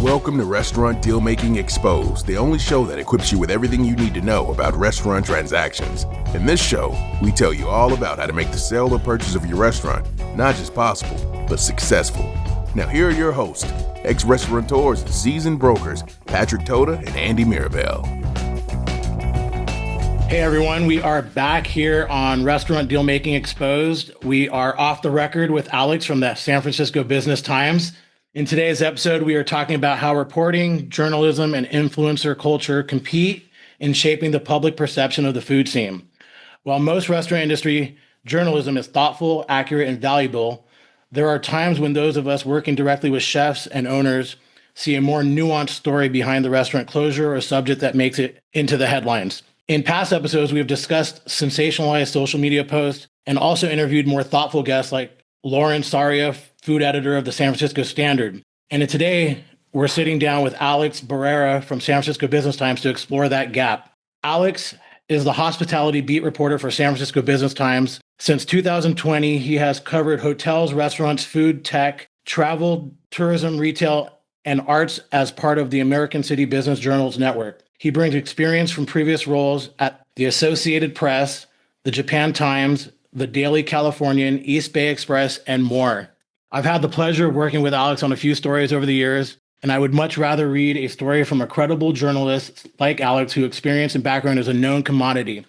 Welcome to Restaurant Deal Making Exposed, the only show that equips you with everything you need to know about restaurant transactions. In this show, we tell you all about how to make the sale or purchase of your restaurant not just possible, but successful. Now here are your hosts, ex-restaurateurs and seasoned brokers, Patrick Toda and Andy Mirabel. Hey everyone, we are back here on Restaurant Deal Making Exposed. We are off the record with Alex from the San Francisco Business Times. In today's episode, we are talking about how reporting, journalism, and influencer culture compete in shaping the public perception of the food scene. While most restaurant industry journalism is thoughtful, accurate, and valuable, there are times when those of us working directly with chefs and owners see a more nuanced story behind the restaurant closure or a subject that makes it into the headlines. In past episodes, we have discussed sensationalized social media posts and also interviewed more thoughtful guests like Lauren Saria, food editor of the San Francisco Standard. And today, we're sitting down with Alex Barreira from San Francisco Business Times to explore that gap. Alex is the hospitality beat reporter for San Francisco Business Times. Since 2020, he has covered hotels, restaurants, food, tech, travel, tourism, retail, and arts as part of the American City Business Journals network. He brings experience from previous roles at the Associated Press, the Japan Times, the Daily Californian, East Bay Express, and more. I've had the pleasure of working with Alex on a few stories over the years, and I would much rather read a story from a credible journalist like Alex, whose experience and background is a known commodity.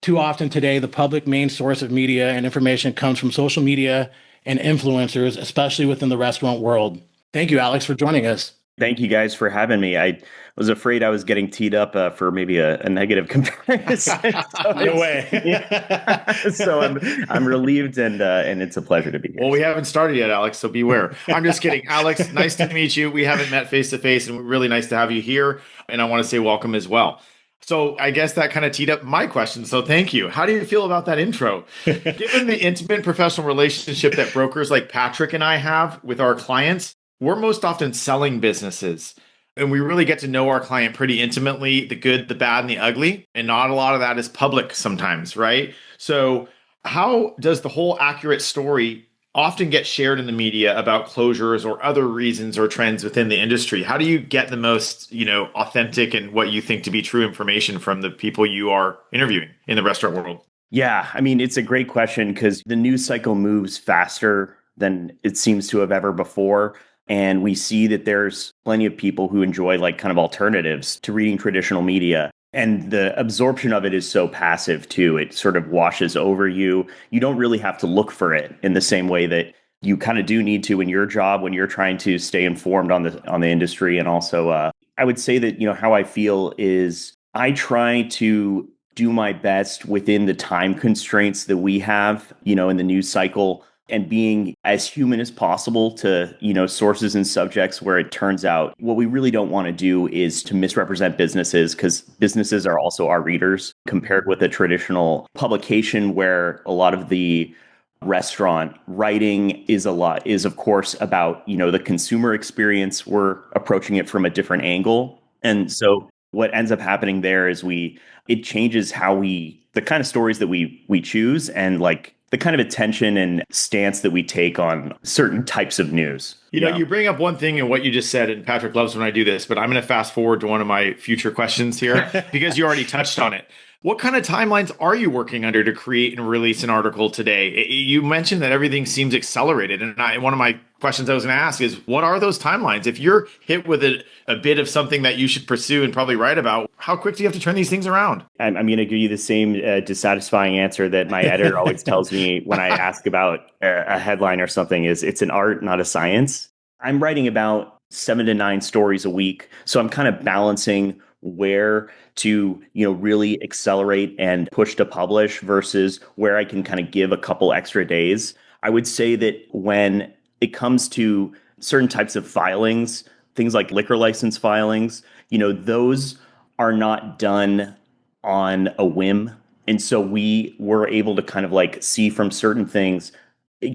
Too often today, the public main source of media and information comes from social media and influencers, especially within the restaurant world. Thank you, Alex, for joining us. Thank you guys for having me. I was afraid I was getting teed up for maybe a negative comparison. No way. Yeah. So I'm relieved and it's a pleasure to be here. Well, we haven't started yet, Alex, so beware. I'm just kidding. Alex, nice to meet you. We haven't met face to face, and really nice to have you here. And I want to say welcome as well. So I guess that kind of teed up my question. So thank you. How do you feel about that intro? Given the intimate professional relationship that brokers like Patrick and I have with our clients, we're most often selling businesses. And we really get to know our client pretty intimately, the good, the bad, and the ugly. And not a lot of that is public sometimes, right? So how does the whole accurate story often get shared in the media about closures or other reasons or trends within the industry? How do you get the most, authentic and what you think to be true information from the people you are interviewing in the restaurant world? Yeah, I mean, it's a great question because the news cycle moves faster than it seems to have ever before. And we see that there's plenty of people who enjoy like kind of alternatives to reading traditional media. And the absorption of it is so passive too. It sort of washes over you. You don't really have to look for it in the same way that you kind of do need to in your job when you're trying to stay informed on the industry. And also, I would say that, how I feel is I try to do my best within the time constraints that we have, in the news cycle, and being as human as possible to, sources and subjects where it turns out what we really don't want to do is to misrepresent businesses, because businesses are also our readers compared with a traditional publication where a lot of the restaurant writing is of course about, the consumer experience. We're approaching it from a different angle. And so what ends up happening there is it changes the kind of stories that we choose and like the kind of attention and stance that we take on certain types of news. You bring up one thing in what you just said, and Patrick loves when I do this, but I'm going to fast forward to one of my future questions here because you already touched on it. What kind of timelines are you working under to create and release an article today? You mentioned that everything seems accelerated. And one of my questions I was going to ask is, what are those timelines? If you're hit with a bit of something that you should pursue and probably write about, how quick do you have to turn these things around? I'm going to give you the same dissatisfying answer that my editor always tells me when I ask about a headline or something is it's an art, not a science. I'm writing about 7 to 9 stories a week. So I'm kind of balancing where to, really accelerate and push to publish versus where I can kind of give a couple extra days. I would say that when it comes to certain types of filings, things like liquor license filings, those are not done on a whim. And so we were able to kind of like see from certain things,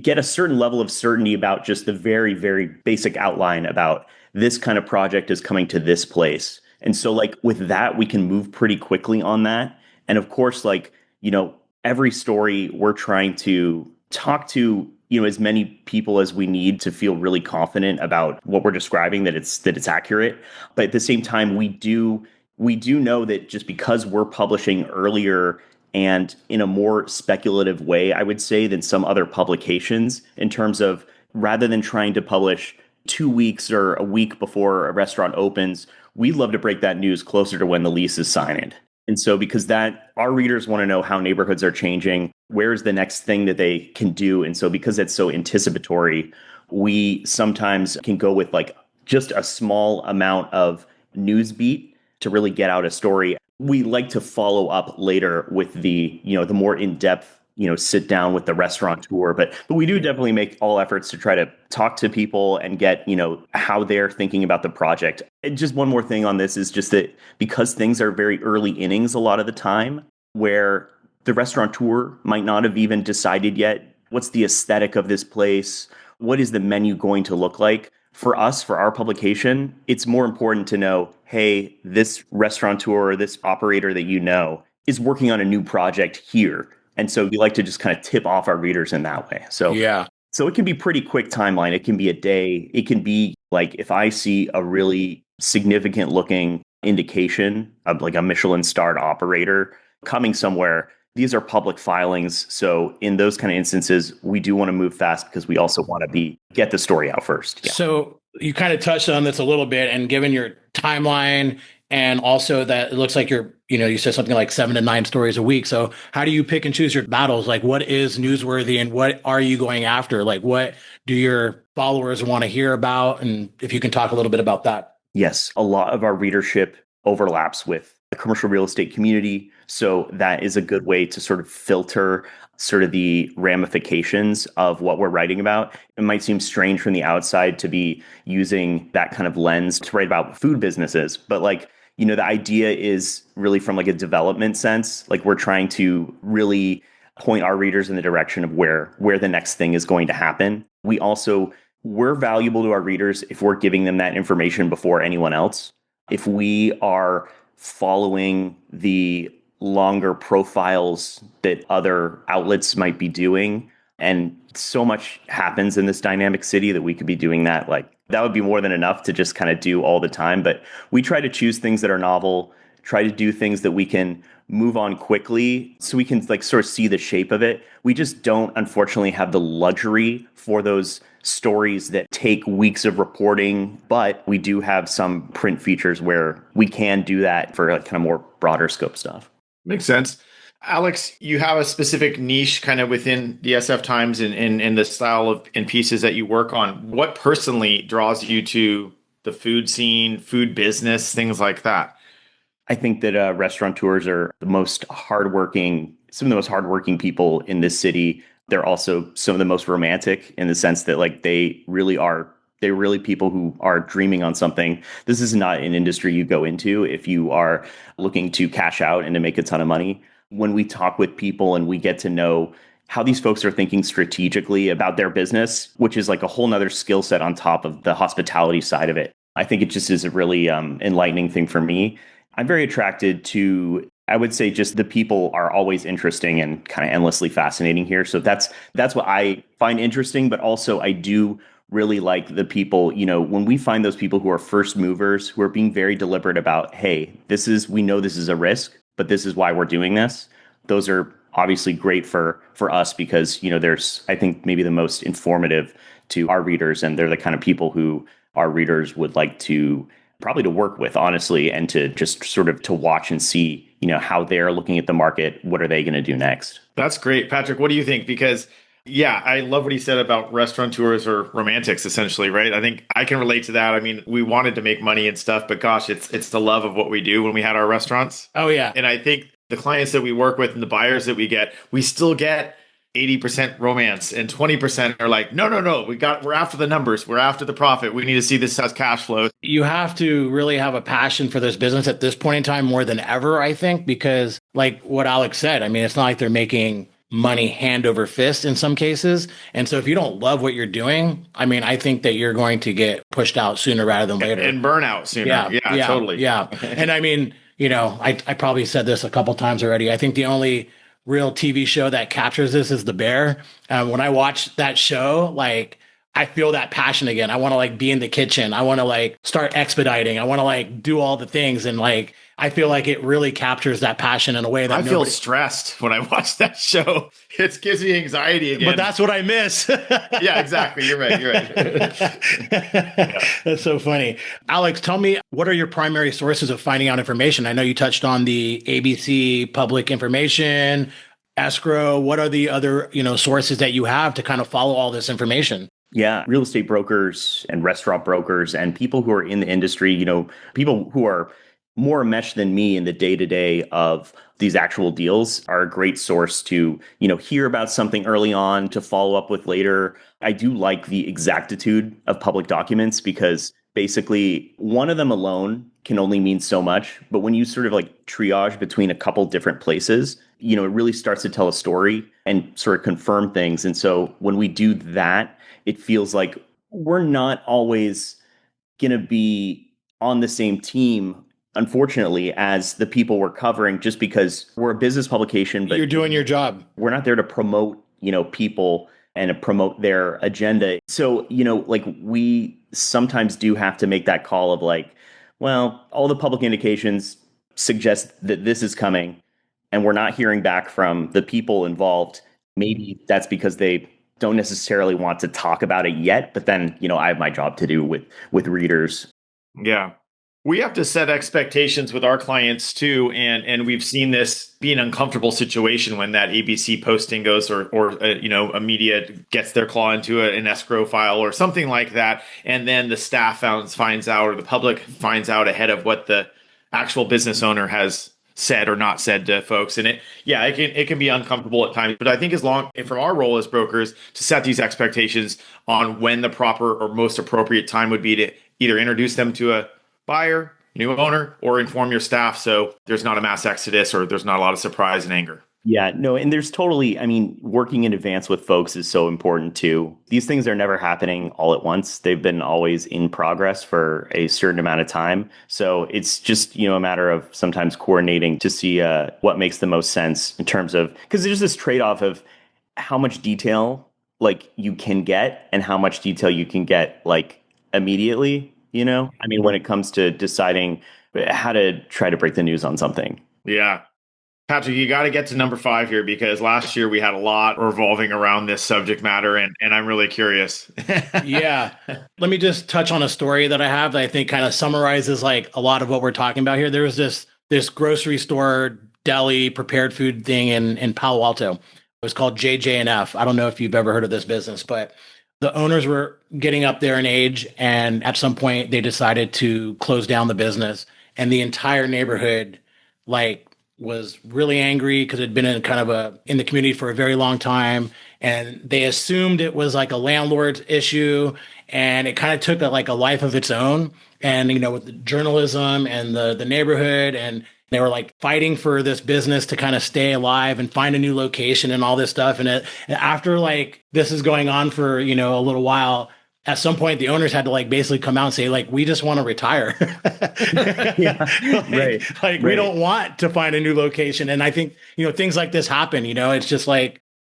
get a certain level of certainty about just the very, very basic outline about this kind of project is coming to this place. And so like with that, we can move pretty quickly on that. And of course, like, every story we're trying to talk to as many people as we need to feel really confident about what we're describing, that it's accurate. But at the same time, we do know that just because we're publishing earlier and in a more speculative way, I would say, than some other publications, in terms of rather than trying to publish 2 weeks or a week before a restaurant opens, we love to break that news closer to when the lease is signed. And so because that our readers want to know how neighborhoods are changing, where's the next thing that they can do. And so because it's so anticipatory, we sometimes can go with like just a small amount of news beat to really get out a story. We like to follow up later with the more in-depth, sit down with the restaurateur. But we do definitely make all efforts to try to talk to people and get, how they're thinking about the project. And just one more thing on this is just that because things are very early innings a lot of the time, where the restaurateur might not have even decided yet, what's the aesthetic of this place? What is the menu going to look like? For us, for our publication, it's more important to know, hey, this restaurateur or this operator that is working on a new project here. And so we like to just kind of tip off our readers in that way. So Yeah. So it can be pretty quick timeline. It can be a day. It can be like if I see a really significant looking indication of like a Michelin starred operator coming somewhere, these are public filings. So in those kind of instances, we do want to move fast because we also want to get the story out first. Yeah. So you kind of touched on this a little bit, and given your timeline and also that it looks like you said something like 7 to 9 stories a week. So how do you pick and choose your battles? Like what is newsworthy and what are you going after? Like what do your followers want to hear about? And if you can talk a little bit about that. Yes, a lot of our readership overlaps with the commercial real estate community. So that is a good way to sort of filter sort of the ramifications of what we're writing about. It might seem strange from the outside to be using that kind of lens to write about food businesses, but the idea is really from like a development sense. Like we're trying to really point our readers in the direction of where the next thing is going to happen. We're valuable to our readers if we're giving them that information before anyone else. If we are following the longer profiles that other outlets might be doing, and so much happens in this dynamic city that we could be doing that. Like that would be more than enough to just kind of do all the time. But we try to choose things that are novel, try to do things that we can move on quickly so we can like sort of see the shape of it. We just don't, unfortunately, have the luxury for those stories that take weeks of reporting, but we do have some print features where we can do that for like kind of more broader scope stuff. Makes sense. Alex, you have a specific niche kind of within the SF Times and the style of and pieces that you work on. What personally draws you to the food scene, food business, things like that? I think that restaurateurs are some of the most hardworking people in this city. They're also some of the most romantic in the sense that like they're really people who are dreaming on something. This is not an industry you go into if you are looking to cash out and to make a ton of money. When we talk with people and we get to know how these folks are thinking strategically about their business, which is like a whole nother skill set on top of the hospitality side of it, I think it just is a really enlightening thing for me. I'm very attracted to, I would say, just the people are always interesting and kind of endlessly fascinating here. So that's what I find interesting, but also I do really like the people, when we find those people who are first movers, who are being very deliberate about, hey, we know this is a risk, but this is why we're doing this. Those are obviously great for us because, there's, I think, maybe the most informative to our readers, and they're the kind of people who our readers would like to probably to work with, honestly, and to just sort of to watch and see, how they're looking at the market. What are they going to do next? That's great. Patrick, what do you think? Because yeah, I love what he said about restaurateurs or romantics, essentially, right? I think I can relate to that. I mean, we wanted to make money and stuff, but gosh, it's the love of what we do when we had our restaurants. Oh, yeah. And I think the clients that we work with and the buyers that we get, we still get 80% romance and 20% are like, no, we're after the numbers. We're after the profit. We need to see this as cash flow. You have to really have a passion for this business at this point in time more than ever, I think, because like what Alex said, I mean, it's not like they're making money hand over fist in some cases. And so if you don't love what you're doing, I mean, I think that you're going to get pushed out sooner rather than later. And burnout sooner. Yeah, totally. Yeah. And I mean, I probably said this a couple times already. I think the only real TV show that captures this is The Bear. When I watch that show, like I feel that passion again. I want to like be in the kitchen. I want to like start expediting. I want to like do all the things. And like, I feel like it really captures that passion in a way that I feel stressed when I watch that show. It gives me anxiety again. But that's what I miss. Yeah, exactly. You're right. Yeah. That's so funny. Alex, tell me, what are your primary sources of finding out information? I know you touched on the ABC public information, escrow. What are the other, sources that you have to kind of follow all this information? Yeah, real estate brokers and restaurant brokers and people who are in the industry, people who are more enmeshed than me in the day-to-day of these actual deals are a great source to, hear about something early on to follow up with later. I do like the exactitude of public documents because basically one of them alone can only mean so much. But when you sort of like triage between a couple different places, it really starts to tell a story and sort of confirm things. And so when we do that, it feels like we're not always going to be on the same team, unfortunately, as the people we're covering, just because we're a business publication, but you're doing your job. We're not there to promote, people and to promote their agenda. So, like we sometimes do have to make that call of like, well, all the public indications suggest that this is coming and we're not hearing back from the people involved. Maybe that's because they don't necessarily want to talk about it yet, but then, I have my job to do with readers. Yeah. We have to set expectations with our clients too, and we've seen this be an uncomfortable situation when that ABC posting goes, or a media gets their claw into an escrow file or something like that, and then the staff finds out, or the public finds out ahead of what the actual business owner has said or not said to folks. And it can be uncomfortable at times, but I think from our role as brokers to set these expectations on when the proper or most appropriate time would be to either introduce them to a buyer, new owner, or inform your staff so there's not a mass exodus or there's not a lot of surprise and anger. Yeah, no, and there's working in advance with folks is so important too. These things are never happening all at once. They've been always in progress for a certain amount of time. So it's just, a matter of sometimes coordinating to see what makes the most sense in terms of, because there's this trade-off of how much detail like you can get and how much detail you can get like immediately, when it comes to deciding how to try to break the news on something. Yeah. Patrick, you got to get to number 5 here because last year we had a lot revolving around this subject matter, and I'm really curious. Yeah. Let me just touch on a story that I have that I think kind of summarizes like a lot of what we're talking about here. There was this grocery store, deli, prepared food thing in Palo Alto. It was called JJ&F. I don't know if you've ever heard of this business, but the owners were getting up there in age, and at some point they decided to close down the business, and the entire neighborhood was really angry because it had been in the community for a very long time, and they assumed it was like a landlord's issue, and it kind of took a life of its own. And with the journalism and the neighborhood, and they were like fighting for this business to kind of stay alive and find a new location and all this stuff. And after this is going on for a little while, at some point the owners had to basically come out and say we just want to retire. Yeah, right. We don't want to find a new location. And I think things like this happen. It's just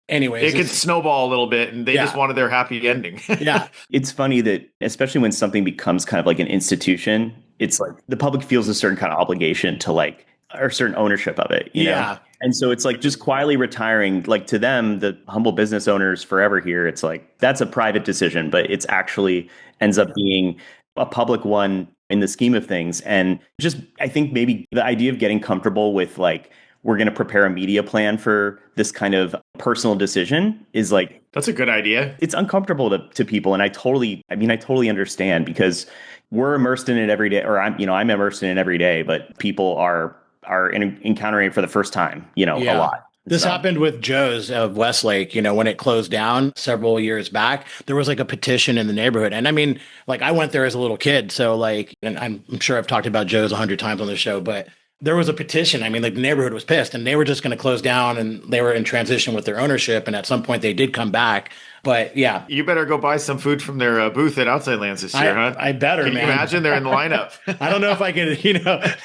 anyways, it can snowball a little bit, and they just wanted their happy ending. Yeah. It's funny that especially when something becomes kind of like an institution, it's like the public feels a certain kind of obligation to or certain ownership of it, you know? And so it's just quietly retiring, to them, the humble business owners forever here, it's that's a private decision, but it's actually ends up being a public one in the scheme of things. And just, I think maybe the idea of getting comfortable with we're going to prepare a media plan for this kind of personal decision is that's a good idea. It's uncomfortable to people. And I totally understand because we're immersed in it every day, or I'm immersed in it every day, but people are encountering it for the first time, a lot. This happened with Joe's of Westlake, when it closed down several years back. There was a petition in the neighborhood. And I went there as a little kid. So and I'm sure I've talked about Joe's 100 times on the show, but there was a petition. I mean, like the neighborhood was pissed and they were just going to close down and they were in transition with their ownership. And at some point they did come back. But yeah, You better go buy some food from their booth at Outside Lands this year, huh? I better, Can you man. imagine they're in the lineup? I don't know if I could,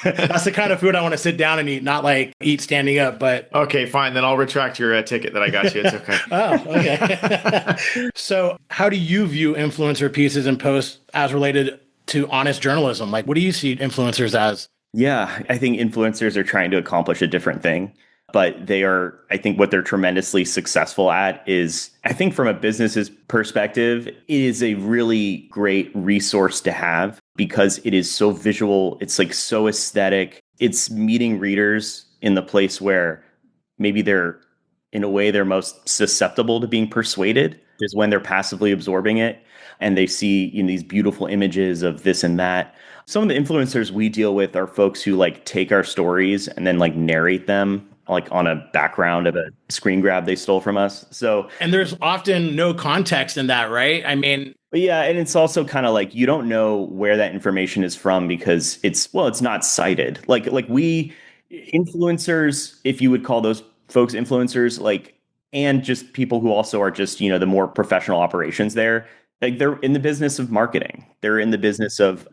that's the kind of food I want to sit down and eat, not like eat standing up, but. Okay, fine. Then I'll retract your ticket that I got you. It's okay. Oh, okay. So how do you view influencer pieces and posts as related to honest journalism? Like, what do you see influencers as? Yeah, I think influencers are trying to accomplish a different thing, but I think what they're tremendously successful at is, I think from a business's perspective, it is a really great resource to have because it is so visual. It's like so aesthetic. It's meeting readers in the place where maybe in a way, they're most susceptible to being persuaded is when they're passively absorbing it and they see these beautiful images of this and that. Some of the influencers we deal with are folks who like take our stories and then like narrate them like on a background of a screen grab they stole from us. And there's often no context in that, right? I mean, yeah, and it's also kind of like you don't know where that information is from because it's not cited. Like we influencers, if you would call those folks influencers, like, and just people who also are just, the more professional operations there. Like they're in the business of marketing. They're in the business of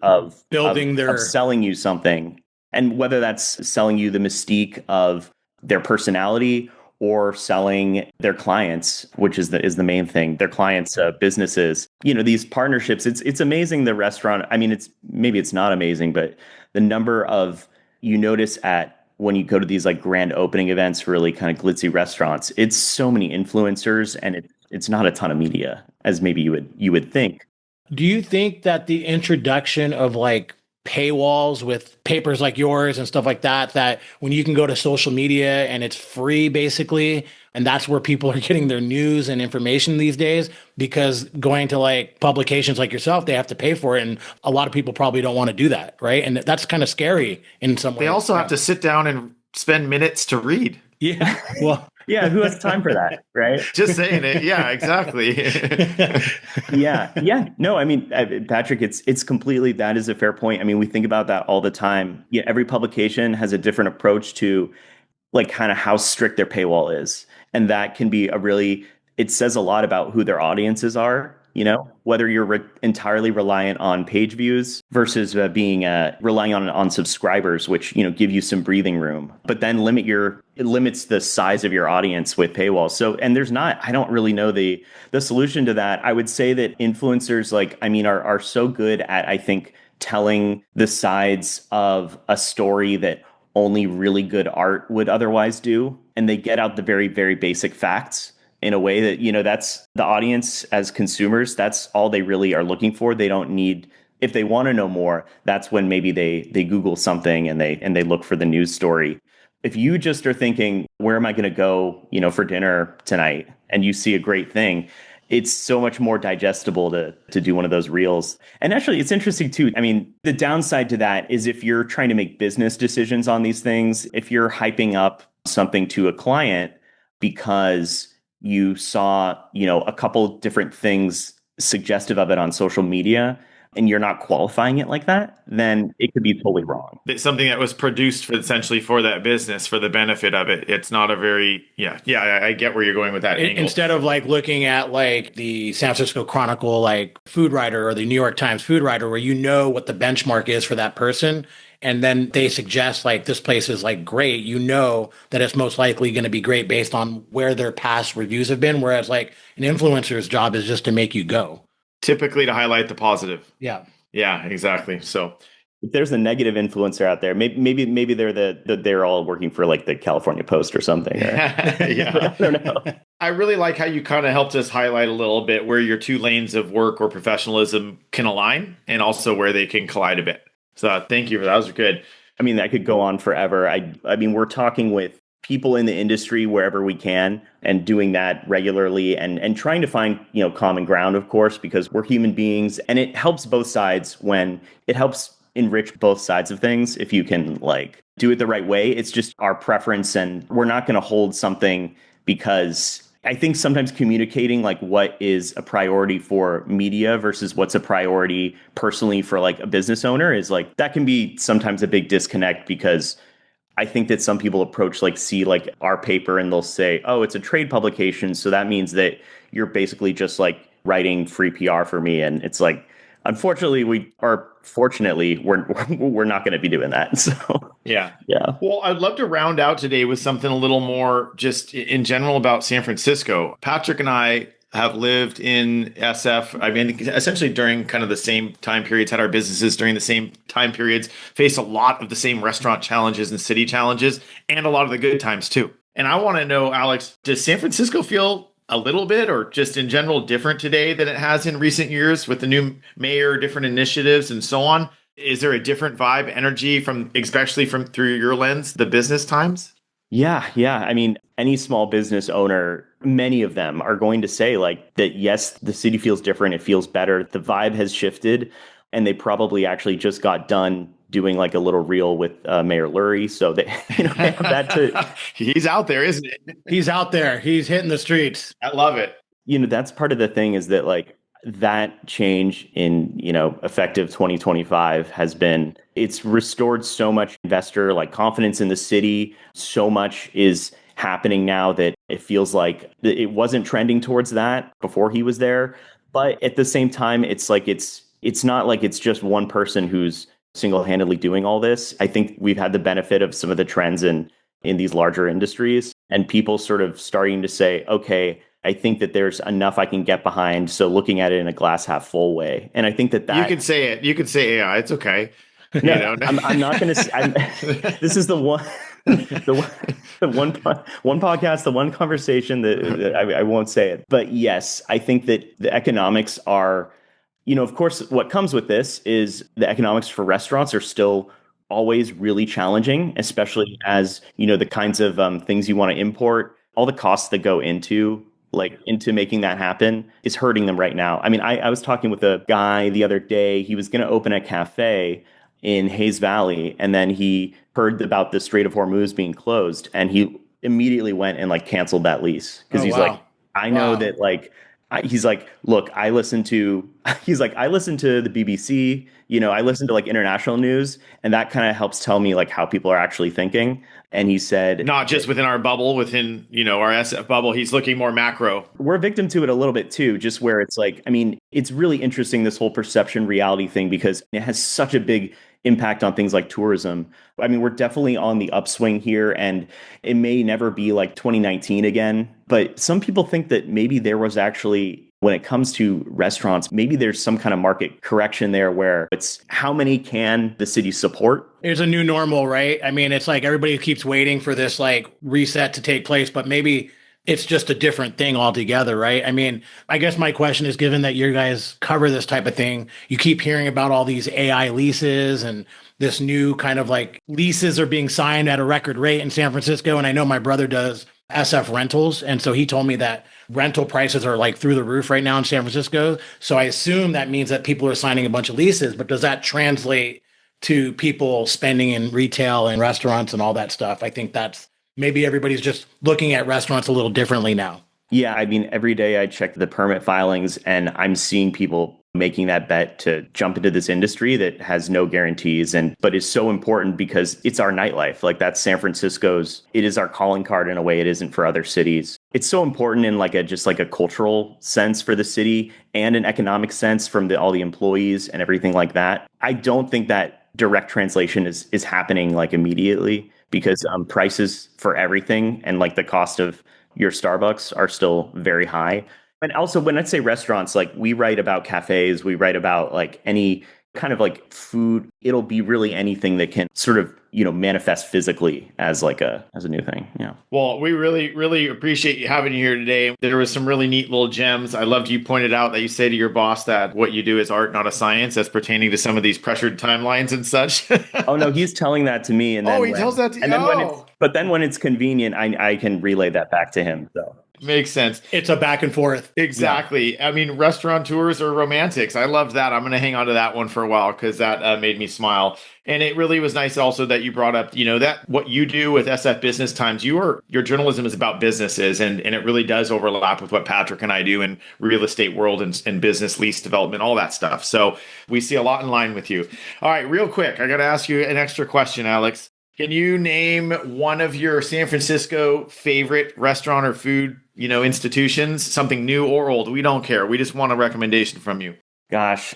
building of selling you something. And whether that's selling you the mystique of their personality or selling their clients, which is the main thing, their clients' businesses, these partnerships. It's amazing the restaurant. I mean, it's not amazing, but the number of you notice when you go to these like grand opening events, really kind of glitzy restaurants, it's so many influencers and it's not a ton of media as maybe you would think. Do you think that the introduction of like paywalls with papers like yours and stuff like that when you can go to social media and it's free basically, and that's where people are getting their news and information these days, because going to like publications like yourself, they have to pay for it. And a lot of people probably don't want to do that. Right. And that's kind of scary in some ways. They also have to sit down and spend minutes to read. Yeah. Well, yeah, who has time for that, right? Just saying it. Yeah, exactly. Yeah. No, I mean, Patrick, it's completely, that is a fair point. I mean, we think about that all the time. Yeah, every publication has a different approach to like kind of how strict their paywall is. And that can be it says a lot about who their audiences are, whether you're entirely reliant on page views versus being relying on subscribers, which, give you some breathing room, but then it limits the size of your audience with paywalls. So, and I don't really know the solution to that. I would say that influencers are so good at, I think, telling the sides of a story that only really good art would otherwise do. And they get out the very, very basic facts in a way that, that's the audience as consumers, that's all they really are looking for. They don't need, if they want to know more, that's when maybe they Google something and they look for the news story. If you just are thinking, where am I going to go, for dinner tonight? And you see a great thing, it's so much more digestible to do one of those reels. And actually, it's interesting too. I mean, the downside to that is if you're trying to make business decisions on these things, if you're hyping up something to a client because you saw, a couple different things suggestive of it on social media, and you're not qualifying it like that, then it could be totally wrong. It's something that was produced essentially for that business, for the benefit of it. It's not a very, I get where you're going with that angle. Instead of like looking at like the San Francisco Chronicle, like food writer, or the New York Times food writer, where you know what the benchmark is for that person. And then they suggest like this place is like great, that it's most likely going to be great based on where their past reviews have been. Whereas like an influencer's job is just to make you go. Typically to highlight the positive. Yeah. Yeah, exactly. So if there's a negative influencer out there, maybe they're all working for like the California Post or something. Or, yeah. I don't know. I really like how you kind of helped us highlight a little bit where your two lanes of work or professionalism can align and also where they can collide a bit. So thank you for that. That was good. I mean, that could go on forever. I mean, we're talking with people in the industry wherever we can and doing that regularly and trying to find, common ground, of course, because we're human beings and it helps both sides when it helps enrich both sides of things. If you can like do it the right way, it's just our preference and we're not going to hold something because I think sometimes communicating like what is a priority for media versus what's a priority personally for like a business owner is like that can be sometimes a big disconnect because I think that some people approach see like our paper and they'll say, oh, it's a trade publication. So that means that you're basically just like writing free PR for me. And it's like, unfortunately, fortunately, we're not going to be doing that. So Yeah. yeah. Well, I'd love to round out today with something a little more just in general about San Francisco. Patrick and I have lived in SF. I mean, essentially during kind of the same time periods, had our businesses during the same time periods, faced a lot of the same restaurant challenges and city challenges, and a lot of the good times too. And I want to know, Alex, does San Francisco feel a little bit or just in general different today than it has in recent years with the new mayor, different initiatives and so on? Is there a different vibe, energy from, especially from through your lens, the business times? Yeah, yeah. I mean, any small business owner, many of them are going to say like that, yes, the city feels different. It feels better. The vibe has shifted. And they probably actually just got done doing like a little reel with Mayor Lurie. So they, they have that to, He's out there, isn't it? He's out there. He's hitting the streets. I love it. that's part of the thing is that like that change in, effective 2025 has been, it's restored so much investor like confidence in the city. So much is happening now that it feels like it wasn't trending towards that before he was there. But at the same time, it's like, it's not like it's just one person who's single-handedly doing all this. I think we've had the benefit of some of the trends in these larger industries and people sort of starting to say, okay, I think that there's enough I can get behind. So looking at it in a glass half full way. And I think that you can say it. You can say, yeah, it's okay. No, I'm not going to. This is the one, one podcast, the one conversation that I won't say it. But yes, I think that the economics are, of course, what comes with this is the economics for restaurants are still always really challenging, especially as, the kinds of things you want to import, all the costs that go into making that happen is hurting them right now. I mean, I was talking with a guy the other day. He was going to open a cafe in Hayes Valley, and then he heard about the Strait of Hormuz being closed, and he immediately went and canceled that lease because like, I know that he's like, look, I listen to the BBC, I listen to international news, and that kind of helps tell me how people are actually thinking. And he said, not just within our bubble, within, our SF bubble, he's looking more macro. We're a victim to it a little bit too, just where it's it's really interesting, this whole perception reality thing, because it has such a big impact on things like tourism. I mean, we're definitely on the upswing here, and it may never be like 2019 again. But some people think that maybe there was actually, when it comes to restaurants, maybe there's some kind of market correction there where it's how many can the city support? There's a new normal, right? I mean, it's like everybody keeps waiting for this reset to take place, but maybe it's just a different thing altogether, right? I mean, I guess my question is, given that you guys cover this type of thing, you keep hearing about all these AI leases and this new kind of leases are being signed at a record rate in San Francisco. And I know my brother does SF rentals. And so he told me that rental prices are through the roof right now in San Francisco. So I assume that means that people are signing a bunch of leases, but does that translate to people spending in retail and restaurants and all that stuff? I think that's maybe everybody's just looking at restaurants a little differently now. Yeah, I mean, every day I check the permit filings and I'm seeing people making that bet to jump into this industry that has no guarantees but is so important because it's our nightlife. That's San Francisco's, it is our calling card in a way it isn't for other cities. It's so important in a cultural sense for the city and an economic sense from all the employees and everything like that. I don't think that direct translation is happening immediately because prices for everything and the cost of your Starbucks are still very high. And also when I say restaurants, we write about cafes, we write about any kind of food. It'll be really anything that can sort of, manifest physically as as a new thing. Yeah. Well, we really, really appreciate you having you here today. There was some really neat little gems. I loved you pointed out that you say to your boss that what you do is art, not a science, that's pertaining to some of these pressured timelines and such. Oh no, he's telling that to me. And then he tells that to you. But then when it's convenient, I can relay that back to him. So. Makes sense. It's a back and forth. Exactly. Yeah. I mean, restaurateurs are romantics. I loved that. I'm going to hang on to that one for a while because that made me smile. And it really was nice also that you brought up, that what you do with SF Business Times, your journalism is about businesses and it really does overlap with what Patrick and I do in real estate world and business lease development, all that stuff. So we see a lot in line with you. All right, real quick, I got to ask you an extra question, Alex. Can you name one of your San Francisco favorite restaurant or food, institutions, something new or old? We don't care. We just want a recommendation from you. Gosh,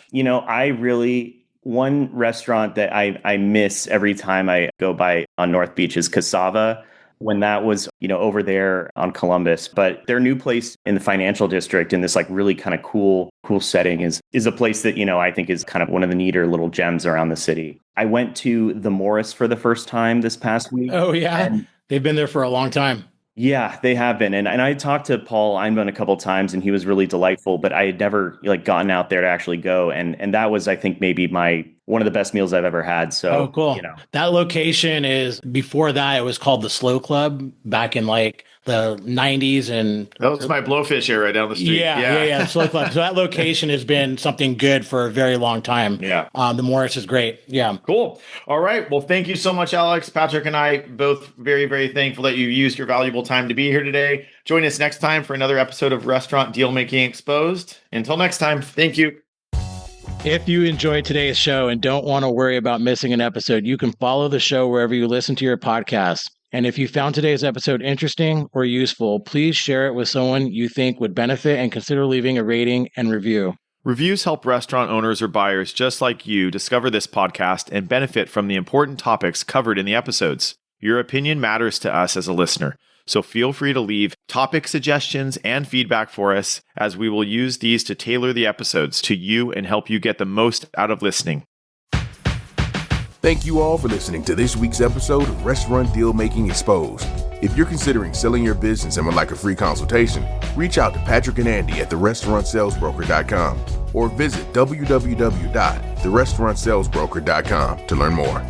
one restaurant that I miss every time I go by on North Beach is Cassava, when that was, over there on Columbus. But their new place in the financial district in this like really kind of cool setting is a place that, I think is kind of one of the neater little gems around the city. I went to the Morris for the first time this past week. Oh, yeah. They've been there for a long time. Yeah, they have been. And I talked to Paul Einbund a couple of times and he was really delightful, but I had never gotten out there to actually go. And that was, I think, maybe one of the best meals I've ever had. So, cool. That location is, before that, it was called the Slow Club back in like the 90s. And that was my Blowfish era down the street. Yeah. Slow Club. So that location has been something good for a very long time. Yeah. The Morris is great. Yeah. Cool. All right. Well, thank you so much, Alex. Patrick and I both very, very thankful that you used your valuable time to be here today. Join us next time for another episode of Restaurant Deal Making Exposed. Until next time, thank you. If you enjoyed today's show and don't want to worry about missing an episode, you can follow the show wherever you listen to your podcasts. And if you found today's episode interesting or useful, please share it with someone you think would benefit and consider leaving a rating and review. Reviews help restaurant owners or buyers just like you discover this podcast and benefit from the important topics covered in the episodes. Your opinion matters to us as a listener, so feel free to leave topic suggestions and feedback for us, as we will use these to tailor the episodes to you and help you get the most out of listening. Thank you all for listening to this week's episode of Restaurant Deal Making Exposed. If you're considering selling your business and would like a free consultation, reach out to Patrick and Andy at therestaurantsalesbroker.com or visit www.therestaurantsalesbroker.com to learn more.